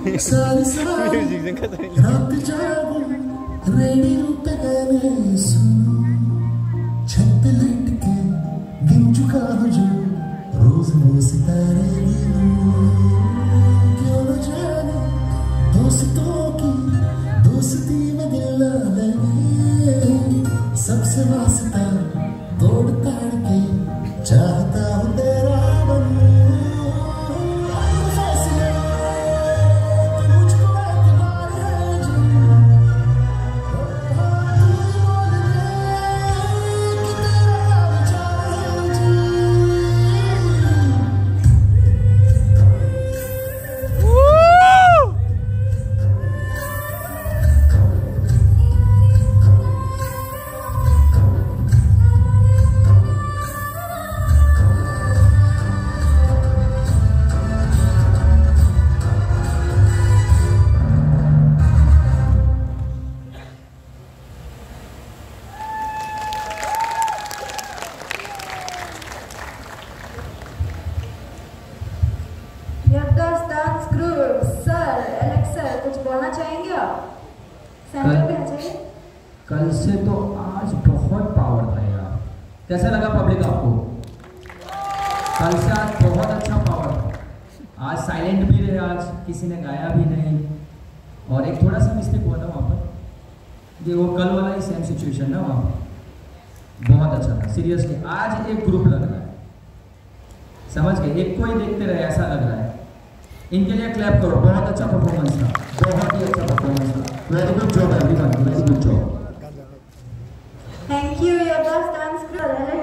सारी रात जागो रेडियो पे गाने सुनो, छत पे लेट के गिन चुका हूँ जो रोज वो सितारे गिनो। क्यों न जाने दोस्तों की दोस्ती में दिल न लगे, सबसे वास्ता तोड़ ताड़ के चाहता हूँ तेरा बनूं। Dance group sir, Alex sir, कुछ बोलना चाहेंगे आप? सेंटर पे आ जाइए। कल से तो आज बहुत पावर था यार। कैसा लगा पब्लिक आपको? कल से आज बहुत अच्छा पावर था। आज साइलेंट भी रहे, आज किसी ने गाया भी नहीं, और एक थोड़ा सा मिस्टेक हुआ था वहाँ पर, ये वो कल वाला ही सेम सिचुएशन ना वहाँ पर। बहुत अच्छा था सीरियसली। आज एक ग्रुप लग रहा है, समझ गए? एक को ही देखते रहे ऐसा लग रहा है। इनके लिए क्लैप करो, बहुत अच्छा परफॉर्मेंस था, बहुत ही अच्छा परफॉर्मेंस था। Very good job everyone, very good job. Thank you योरदास डांस ग्रुप।